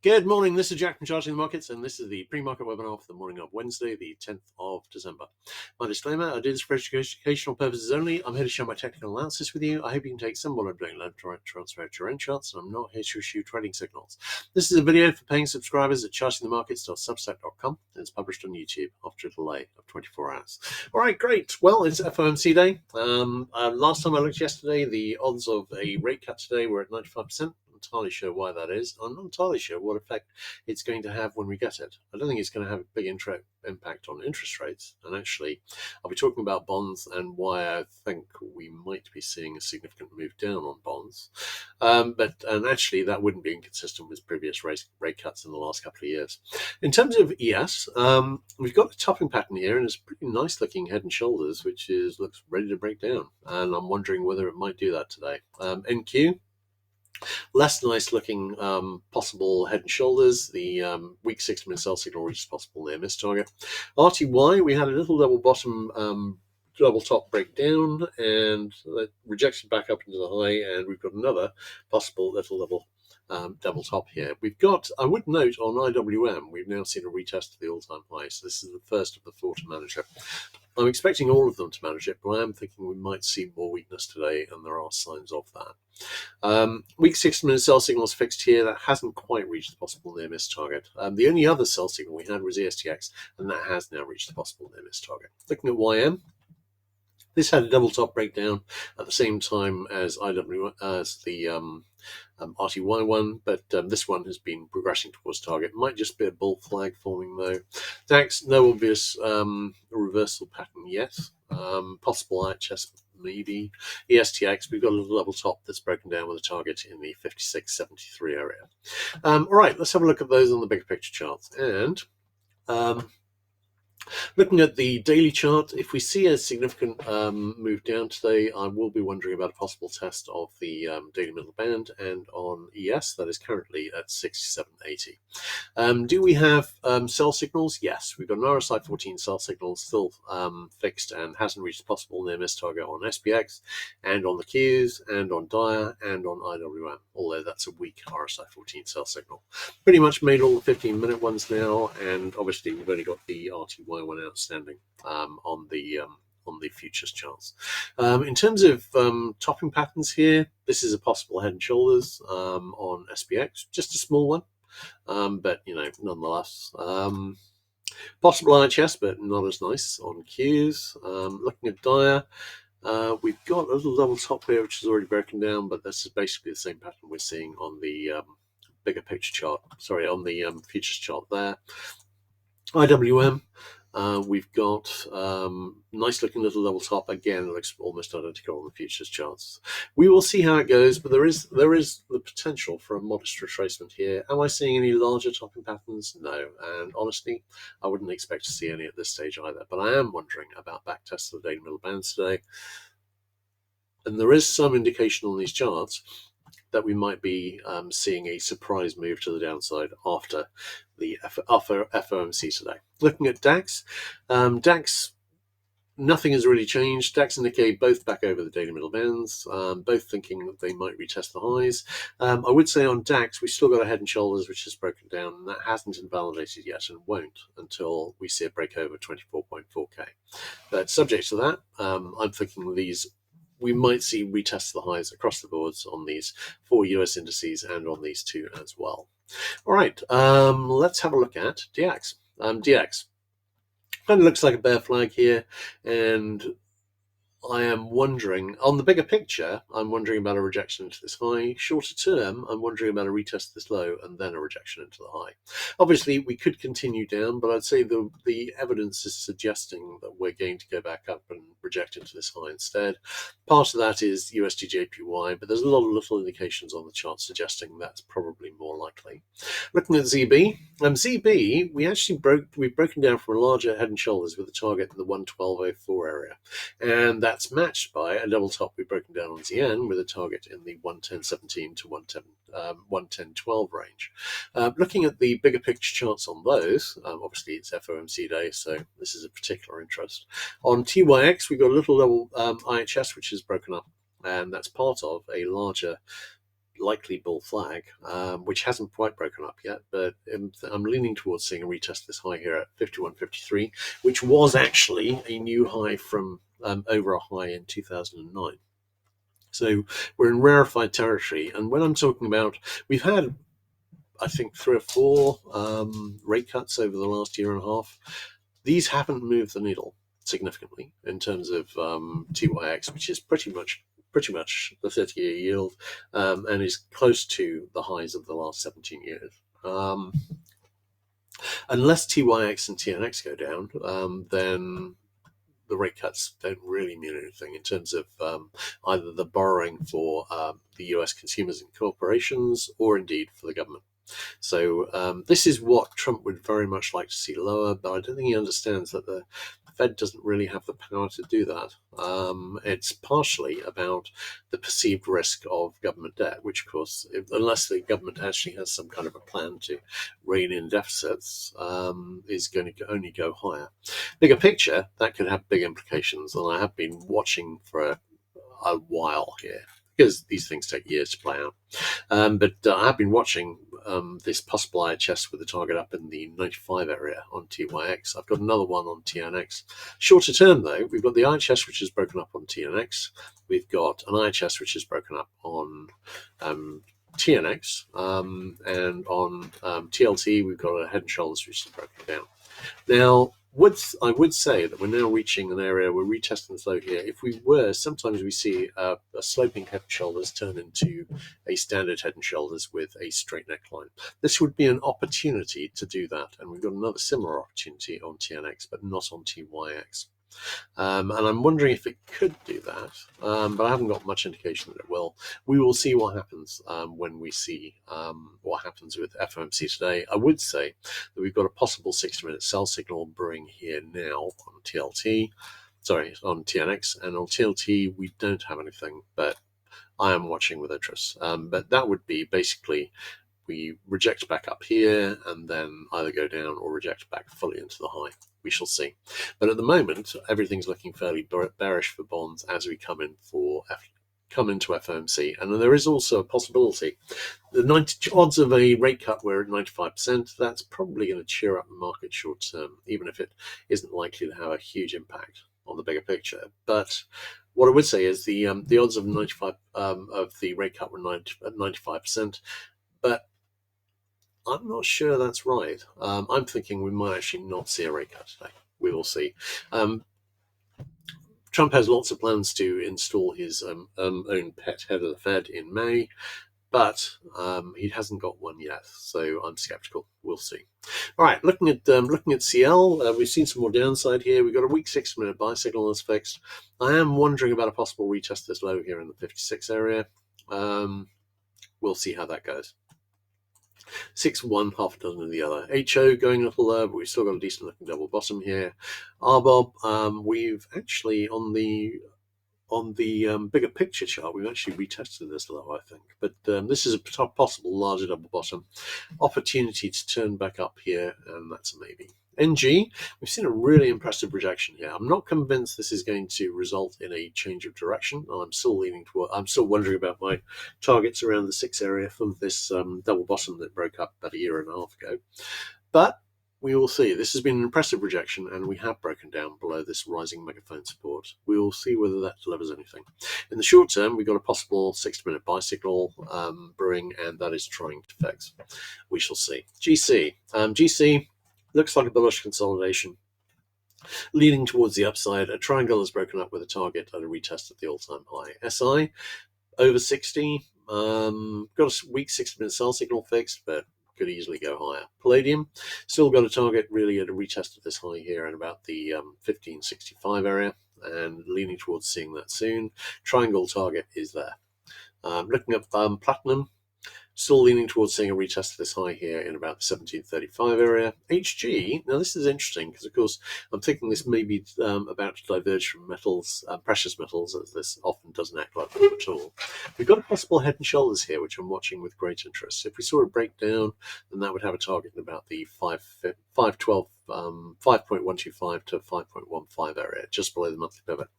Good morning, this is Jack from Charting the Markets, and this is the pre-market webinar for the morning of Wednesday, the 10th of December. My disclaimer, I do this for educational purposes only. I'm here to share my technical analysis with you. I hope you can take some what I'm doing, learn to transfer to your own charts, and I'm not here to issue trading signals. This is a video for paying subscribers at chartingthemarkets.substack.com. It's published on YouTube after a delay of 24 hours. All right, great. Well, it's FOMC day. Last time I looked yesterday, the odds of a rate cut today were at 95%. Entirely sure why that is. I'm not entirely sure what effect it's going to have when we get it. I don't think it's going to have a big impact on interest rates. And actually, I'll be talking about bonds and why I think we might be seeing a significant move down on bonds. And actually, that wouldn't be inconsistent with previous rate cuts in the last couple of years. In terms of ES, we've got a topping pattern here, and it's a pretty nice looking head and shoulders, which looks ready to break down. And I'm wondering whether it might do that today. NQ. Less nice looking possible head and shoulders. The week 6-minute sell signal reaches possible near miss target. RTY, we had a little double bottom, double top breakdown and rejected back up into the high, and we've got another possible little double top here. We've got, I would note on IWM, we've now seen a retest of the all-time high. So this is the first of the four to manage it. I'm expecting all of them to manage it, but I am thinking we might see more weakness today, and there are signs of that. Week 6-minute sell signal is fixed here. That hasn't quite reached the possible near miss target. The only other sell signal we had was ESTX, and that has now reached the possible near miss target. Looking at YM, this had a double top breakdown at the same time as the RTY one, but this one has been progressing towards target. Might just be a bull flag forming though. DAX, no obvious reversal pattern yet. Possible IHS maybe. ESTX, we've got a little double top that's broken down with a target in the 56.73 area. All right, let's have a look at those on the bigger picture charts. And looking at the daily chart, if we see a significant move down today, I will be wondering about a possible test of the daily middle band, and on ES, that is currently at 67.80. Do we have sell signals? Yes, we've got an RSI 14 sell signal still fixed and hasn't reached the possible near miss target on SPX, and on the Qs, and on Dia, and on IWM, although that's a weak RSI 14 sell signal. Pretty much made all the 15-minute ones now, and obviously we've only got the RTY one outstanding on the futures charts. In terms of topping patterns here, this is a possible head and shoulders on SPX, just a small one, but nonetheless. Possible IHS, but not as nice on Qs. Looking at Dia, we've got a little double top here, which is already broken down, but this is basically the same pattern we're seeing on the bigger picture chart. Sorry, on the futures chart there. IWM, we've got nice looking little double top. Again, it looks almost identical on the futures charts. We will see how it goes, but there is the potential for a modest retracement here. Am I seeing any larger topping patterns? No, and honestly, I wouldn't expect to see any at this stage either. But I am wondering about backtests of the daily middle bands today, and there is some indication on these charts that we might be seeing a surprise move to the downside after the FOMC today. Looking at DAX, nothing has really changed. DAX and Nikkei both back over the daily middle bands, both thinking that they might retest the highs. I would say on DAX, we've still got a head and shoulders, which is broken down, and that hasn't invalidated yet and won't until we see it break over 24.4K. But subject to that, I'm thinking we might see retest the highs across the boards on these 4 US indices and on these two as well. All right, let's have a look at DX. DX kind of looks like a bear flag here, and I am wondering, on the bigger picture, I'm wondering about a rejection into this high. Shorter term, I'm wondering about a retest of this low and then a rejection into the high. Obviously, we could continue down, but I'd say the evidence is suggesting that we're going to go back up and reject into this high instead. Part of that is USD/JPY, but there's a lot of little indications on the chart suggesting that's probably more likely. Looking at ZB, ZB, we've broken down from a larger head and shoulders with a target in the 112.04 area, and that's matched by a double top we've broken down on ZN with a target in the 110.17 to 110.12 range. Looking at the bigger picture charts on those, obviously it's FOMC day, so this is of particular interest. On TYX, we've got a little level IHS which is broken up, and that's part of a larger likely bull flag, which hasn't quite broken up yet, but I'm leaning towards seeing a retest this high here at 51.53, which was actually a new high from over a high in 2009. So we're in rarefied territory. And when I'm talking about, we've had, I think, 3 or 4 rate cuts over the last year and a half. These haven't moved the needle significantly in terms of TYX, which is pretty much the 30-year yield, and is close to the highs of the last 17 years. Unless TYX and TNX go down, then the rate cuts don't really mean anything in terms of either the borrowing for the US consumers and corporations, or indeed for the government. So this is what Trump would very much like to see lower, but I don't think he understands that the Fed doesn't really have the power to do that. It's partially about the perceived risk of government debt, which, of course, unless the government actually has some kind of a plan to rein in deficits, is going to only go higher. Bigger picture, that could have big implications, and I have been watching for a while here, because these things take years to play out. But I've been watching this possible IHS with the target up in the 95 area on TYX. I've got another one on TNX. Shorter term, though, we've got the IHS, which is broken up on TNX. We've got an IHS, which is broken up on TNX. And on TLT, we've got a head and shoulders, which is broken down. Now, I would say that we're now reaching an area, we're retesting this low here. If we were, sometimes we see a sloping head and shoulders turn into a standard head and shoulders with a straight neckline. This would be an opportunity to do that, and we've got another similar opportunity on TNX, but not on TYX. And I'm wondering if it could do that, but I haven't got much indication that it will. We will see what happens when we see what happens with FOMC today. I would say that we've got a possible 60-minute sell signal brewing here now on on TNX, and on TLT we don't have anything, but I am watching with interest. But that would be basically, we reject back up here and then either go down or reject back fully into the high. We shall see. But at the moment, everything's looking fairly bearish for bonds as we come into FOMC. And there is also a possibility. The odds of a rate cut were at 95%. That's probably going to cheer up the market short term, even if it isn't likely to have a huge impact on the bigger picture. But what I would say is the odds of 95 of the rate cut were at 95%, but I'm not sure that's right. I'm thinking we might actually not see a rate cut today. We will see. Trump has lots of plans to install his own pet head of the Fed in May, but he hasn't got one yet, so I'm skeptical. We'll see. All right, looking at CL, we've seen some more downside here. We've got a weak 60-minute buy signal that's fixed. I am wondering about a possible retest this low here in the 56 area. We'll see how that goes. 6 1, half a dozen of the other. HO going a little lower, but we've still got a decent looking double bottom here. RBOB, we've actually on the bigger picture chart, we've actually retested this low, I think. But this is a possible larger double bottom. Opportunity to turn back up here, and that's a maybe. NG, we've seen a really impressive rejection here. I'm not convinced this is going to result in a change of direction. I'm still wondering about my targets around the 6 area from this double bottom that broke up about a year and a half ago. But we will see. This has been an impressive rejection, and we have broken down below this rising megaphone support. We will see whether that delivers anything. In the short term, we've got a possible 60-minute buy signal brewing, and that is trying to fix. We shall see. GC. GC looks like a bullish consolidation, leaning towards the upside. A triangle is broken up with a target at a retest at the all-time high. SI, over 60. Got a weak 60-minute sell signal fixed, but could easily go higher. Palladium, still got a target really at a retest of this high here in about the 1565 area, and leaning towards seeing that soon. Triangle target is there. Looking at platinum, still leaning towards seeing a retest of this high here in about the 1735 area. HG, now this is interesting because, of course, I'm thinking this may be about to diverge from metals, precious metals, as this often doesn't act like them at all. We've got a possible head and shoulders here, which I'm watching with great interest. If we saw a breakdown, then that would have a target in about the 5.125 to 5.15 area, just below the monthly pivot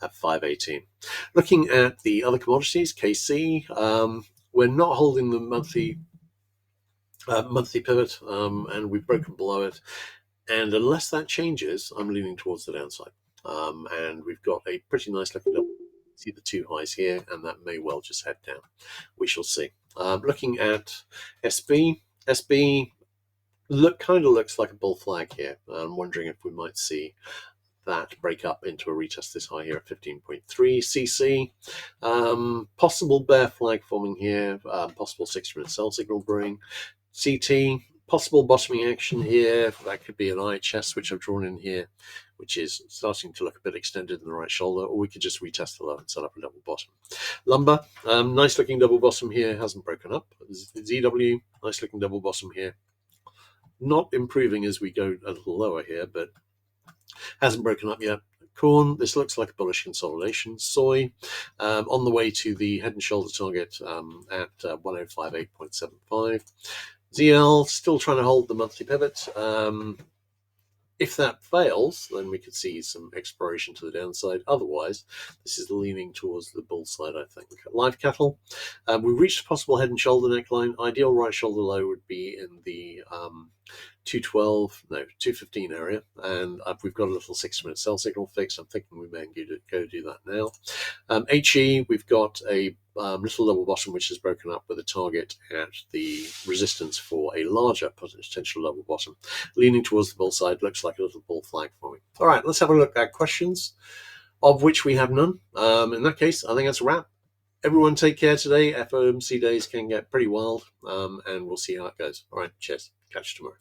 at 518. Looking at the other commodities, KC, We're not holding the monthly pivot, and we've broken below it. And unless that changes, I'm leaning towards the downside. And we've got a pretty nice looking double. See the two highs here, and that may well just head down. We shall see. Looking at SB, kind of looks like a bull flag here. I'm wondering if we might see that break up into a retest this high here at 15.3 CC. Possible bear flag forming here. Possible 6-minute sell signal brewing. CT, possible bottoming action here. That could be an IHS, which I've drawn in here, which is starting to look a bit extended in the right shoulder, or we could just retest the low and set up a double bottom. Lumber, nice looking double bottom here, hasn't broken up. ZW, nice looking double bottom here. Not improving as we go a little lower here, but hasn't broken up yet. Corn, this looks like a bullish consolidation. Soy, on the way to the head and shoulder target at 1058.75. ZL, still trying to hold the monthly pivot. If that fails, then we could see some exploration to the downside. Otherwise, this is leaning towards the bull side, I think. Live cattle, we reached a possible head and shoulder neckline. Ideal right shoulder low would be in the 215 area, and we've got a little 6-minute sell signal fix. I'm thinking we may go do that now. HE, we've got a little double bottom which is broken up with a target at the resistance for a larger potential double bottom, leaning towards the bull side. Looks like a little bull flag forming. All right, let's have a look at questions, of which we have none. In that case, I think that's a wrap. Everyone take care today. FOMC days can get pretty wild, and we'll see how it goes. All right, cheers. Catch you tomorrow.